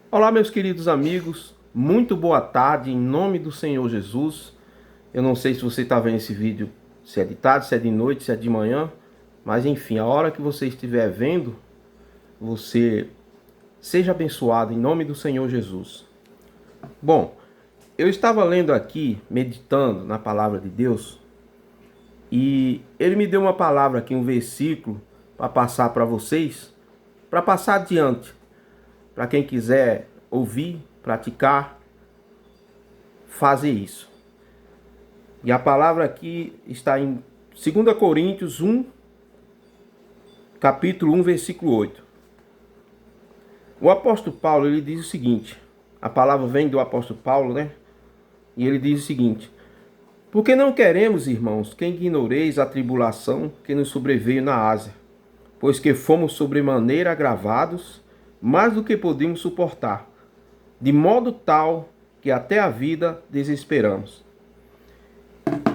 Olá, meus queridos amigos, muito boa tarde, em nome do Senhor Jesus. Eu não sei se você está vendo esse vídeo, se é de tarde, se é de noite, se é de manhã, mas enfim, a hora que você estiver vendo, você seja abençoado em nome do Senhor Jesus. Bom, eu estava lendo aqui, meditando na palavra de Deus, e ele me deu uma palavra aqui, um versículo, para passar para vocês, para passar adiante, para quem quiser ouvir, praticar, fazer isso. E a palavra aqui está em 2 Coríntios 1, capítulo 1, versículo 8. O apóstolo Paulo, ele diz o seguinte, a palavra vem do apóstolo Paulo, né? E ele diz o seguinte: porque não queremos, irmãos, que ignoreis a tribulação que nos sobreveio na Ásia, pois que fomos sobremaneira agravados, mais do que podíamos suportar, de modo tal que até a vida desesperamos.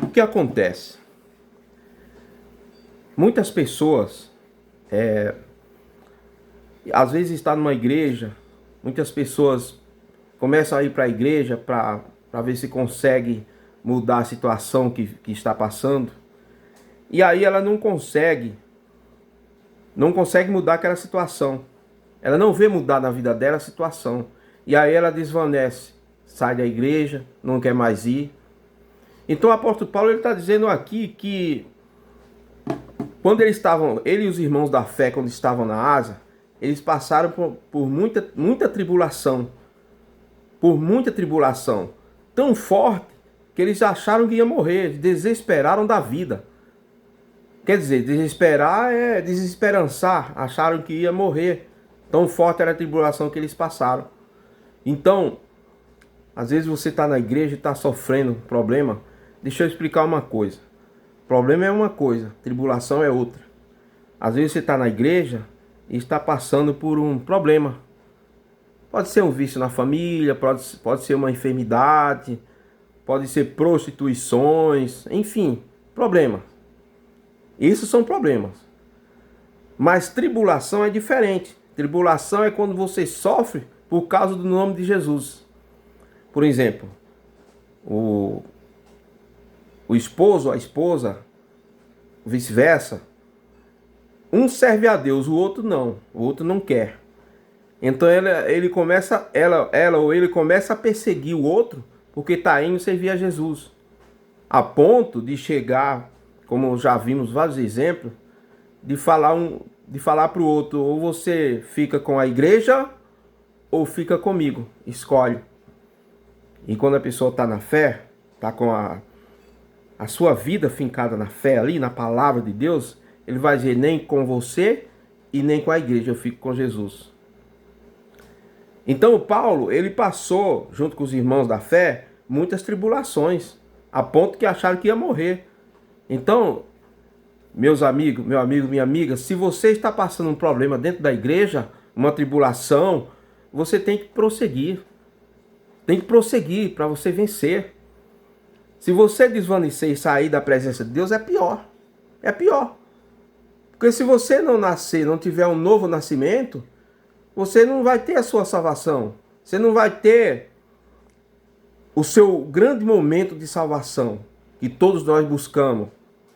O que acontece? Muitas pessoas, às vezes está numa igreja, muitas pessoas começam a ir para a igreja para ver se consegue mudar a situação que está passando. E aí ela não consegue mudar aquela situação. Ela não vê mudar na vida dela a situação. E aí ela desvanece, sai da igreja, não quer mais ir. Então o apóstolo Paulo está dizendo aqui que quando ele e os irmãos da fé, quando estavam na Ásia, eles passaram por muita tribulação. Por muita tribulação. Tão forte que eles acharam que ia morrer. Desesperaram da vida. Quer dizer, desesperar é desesperançar. Acharam que ia morrer. Tão forte era a tribulação que eles passaram. Então, às vezes você está na igreja e está sofrendo problema. Deixa eu explicar uma coisa. Problema é uma coisa, tribulação é outra. Às vezes você está na igreja e está passando por um problema. Pode ser um vício na família, pode ser uma enfermidade, pode ser prostituições, enfim, problema. Isso são problemas. Mas tribulação é diferente. Tribulação é quando você sofre por causa do nome de Jesus. Por exemplo, o esposo, a esposa, vice-versa. Um serve a Deus, o outro não. O outro não quer. Então ele começa, ela ou ele começa a perseguir o outro porque está indo servir a Jesus. A ponto de chegar, como já vimos vários exemplos, de falar para o outro: ou você fica com a igreja ou fica comigo, escolhe. E quando a pessoa está na fé, está com a sua vida fincada na fé ali, na palavra de Deus, ele vai dizer: nem com você e nem com a igreja, eu fico com Jesus. Então o Paulo, ele passou, junto com os irmãos da fé, muitas tribulações, a ponto que acharam que ia morrer. Então, meus amigos, meu amigo, minha amiga, se você está passando um problema dentro da igreja, uma tribulação, você tem que prosseguir. Tem que prosseguir para você vencer. Se você desvanecer e sair da presença de Deus, é pior. É pior. Porque se você não nascer, não tiver um novo nascimento, você não vai ter a sua salvação. Você não vai ter o seu grande momento de salvação que todos nós buscamos.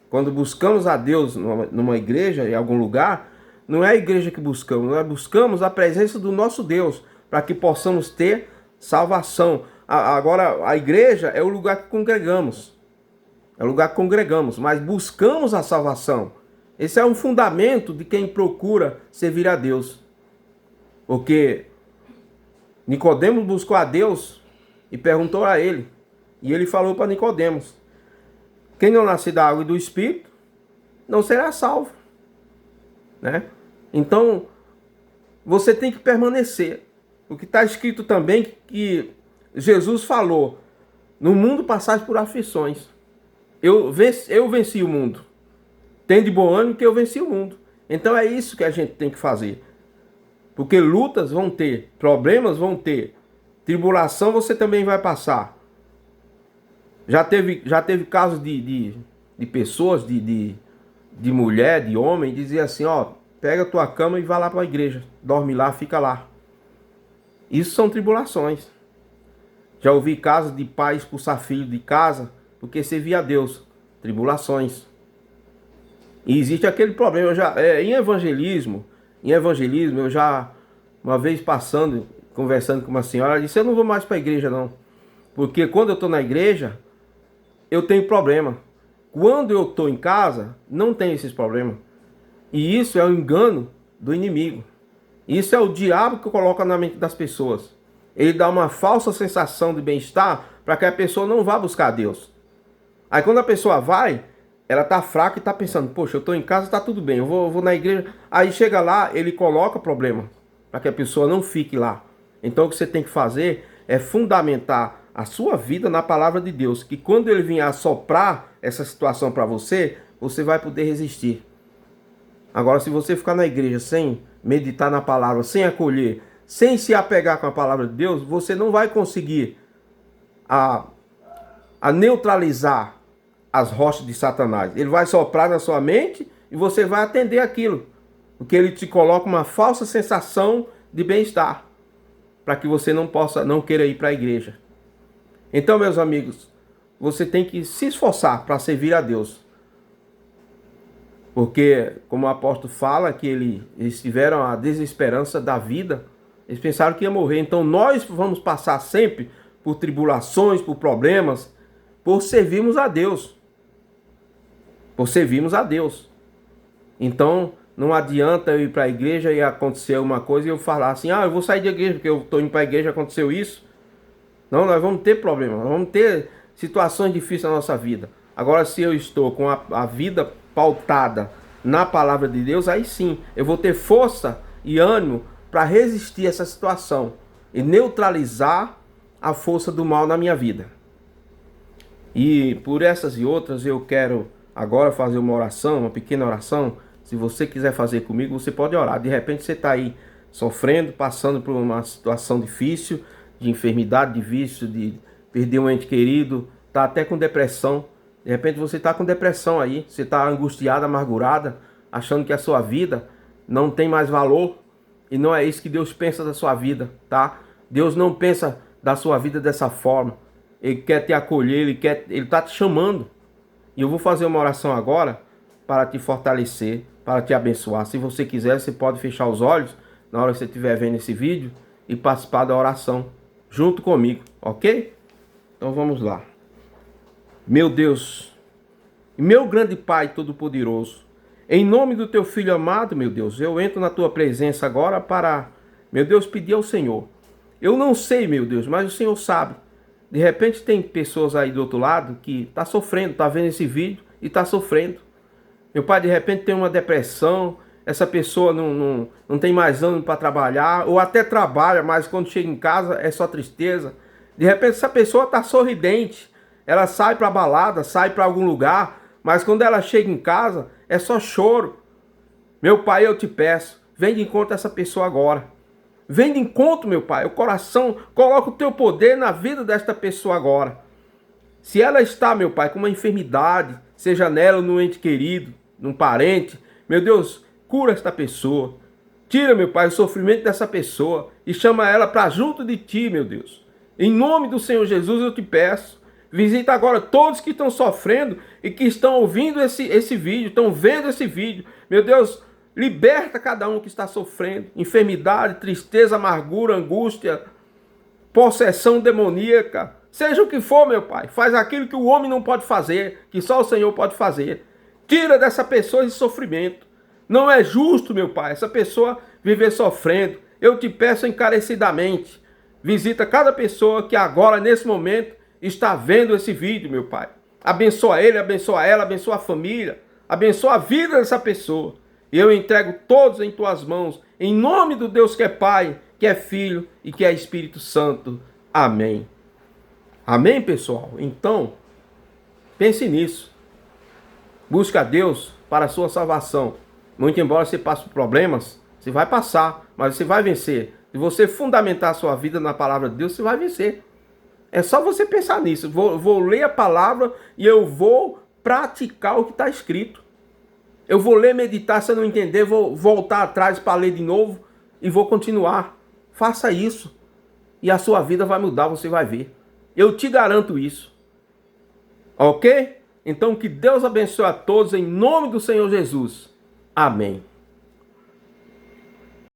Quando buscamos a Deus numa igreja, em algum lugar, não é a igreja que buscamos, nós buscamos a presença do nosso Deus para que possamos ter salvação. Agora, a igreja é o lugar que congregamos. É o lugar que congregamos, mas buscamos a salvação. Esse é um fundamento de quem procura servir a Deus. Porque Nicodemos buscou a Deus e perguntou a ele. E ele falou para Nicodemos: quem não nascer da água e do Espírito não será salvo. Né? Então, você tem que permanecer. O que está escrito também que Jesus falou: no mundo passais por aflições. Eu venci o mundo. Tem de bom ânimo que eu venci o mundo. Então é isso que a gente tem que fazer. Porque lutas vão ter, problemas vão ter, tribulação você também vai passar. Já teve casos de pessoas, de mulher, de homem, dizer assim: ó, pega a tua cama e vai lá para a igreja, dorme lá, fica lá. Isso são tribulações. Já ouvi casos de pai expulsar filho de casa porque servia a Deus. Tribulações. E existe aquele problema, em evangelismo, eu já, uma vez passando, conversando com uma senhora, ela disse, eu não vou mais para a igreja não. Porque quando eu estou na igreja, eu tenho problema. Quando eu estou em casa, não tenho esses problemas. E isso é o engano do inimigo. Isso é o diabo que coloca na mente das pessoas. Ele dá uma falsa sensação de bem-estar para que a pessoa não vá buscar Deus. Aí quando a pessoa vai, ela tá fraca e tá pensando, poxa, eu tô em casa, tá tudo bem, eu vou na igreja. Aí chega lá, ele coloca problema para que a pessoa não fique lá. Então o que você tem que fazer é fundamentar a sua vida na palavra de Deus, que quando ele vier assoprar essa situação para você, você vai poder resistir. Agora, se você ficar na igreja sem meditar na palavra, sem acolher, sem se apegar com a palavra de Deus, você não vai conseguir a neutralizar as rochas de Satanás. Ele vai soprar na sua mente e você vai atender aquilo, porque ele te coloca uma falsa sensação de bem-estar, para que você não queira ir para a igreja. Então, meus amigos, você tem que se esforçar para servir a Deus. Porque, como o apóstolo fala, que eles tiveram a desesperança da vida, eles pensaram que ia morrer. Então nós vamos passar sempre por tribulações, por problemas, por servirmos a Deus. Por servirmos a Deus. Então não adianta eu ir para a igreja e acontecer uma coisa e eu falar assim, eu vou sair da igreja porque eu estou indo para a igreja e aconteceu isso. Não, nós vamos ter problemas, nós vamos ter situações difíceis na nossa vida. Agora, se eu estou com a vida pautada na palavra de Deus, aí sim, eu vou ter força e ânimo para resistir a essa situação e neutralizar a força do mal na minha vida. E por essas e outras, eu quero agora fazer uma oração, uma pequena oração. Se você quiser fazer comigo, você pode orar. De repente você está aí sofrendo, passando por uma situação difícil, de enfermidade, de vício, de perder um ente querido, está até com depressão. De repente você está com depressão aí, você está angustiada, amargurada, achando que a sua vida não tem mais valor. E não é isso que Deus pensa da sua vida, tá? Deus não pensa da sua vida dessa forma. Ele quer te acolher, Ele está te chamando. E eu vou fazer uma oração agora para te fortalecer, para te abençoar. Se você quiser, você pode fechar os olhos na hora que você estiver vendo esse vídeo e participar da oração junto comigo, ok? Então vamos lá. Meu Deus, meu grande Pai Todo-Poderoso, em nome do teu Filho amado, meu Deus, eu entro na tua presença agora para, meu Deus, pedir ao Senhor. Eu não sei, meu Deus, mas o Senhor sabe. De repente tem pessoas aí do outro lado que está sofrendo, está vendo esse vídeo e está sofrendo. Meu Pai, de repente tem uma depressão, essa pessoa não tem mais ânimo para trabalhar, ou até trabalha, mas quando chega em casa é só tristeza. De repente essa pessoa está sorridente, ela sai para balada, sai para algum lugar, mas quando ela chega em casa é só choro. Meu Pai, eu te peço, vem de encontro a essa pessoa agora. Vem de encontro, meu Pai, o coração, coloca o teu poder na vida desta pessoa agora. Se ela está, meu Pai, com uma enfermidade, seja nela ou no ente querido, num parente, meu Deus, cura esta pessoa. Tira, meu Pai, o sofrimento dessa pessoa e chama ela para junto de ti, meu Deus. Em nome do Senhor Jesus eu te peço. Visita agora todos que estão sofrendo e que estão ouvindo esse vídeo, estão vendo esse vídeo. Meu Deus, liberta cada um que está sofrendo. Enfermidade, tristeza, amargura, angústia, possessão demoníaca. Seja o que for, meu Pai. Faz aquilo que o homem não pode fazer, que só o Senhor pode fazer. Tira dessa pessoa esse sofrimento. Não é justo, meu Pai, essa pessoa viver sofrendo. Eu te peço encarecidamente. Visita cada pessoa que agora, nesse momento, está vendo esse vídeo, meu Pai. Abençoa ele, abençoa ela, abençoa a família. Abençoa a vida dessa pessoa. E eu entrego todos em tuas mãos. Em nome do Deus que é Pai, que é Filho e que é Espírito Santo. Amém. Amém, pessoal? Então, pense nisso. Busca a Deus para a sua salvação. Muito embora você passe por problemas, você vai passar, mas você vai vencer. Se você fundamentar a sua vida na palavra de Deus, você vai vencer. É só você pensar nisso. Vou ler a palavra e eu vou praticar o que está escrito. Eu vou ler, meditar, se eu não entender, vou voltar atrás para ler de novo e vou continuar. Faça isso. e a sua vida vai mudar, você vai ver. Eu te garanto isso. Ok? Então que Deus abençoe a todos em nome do Senhor Jesus. Amém.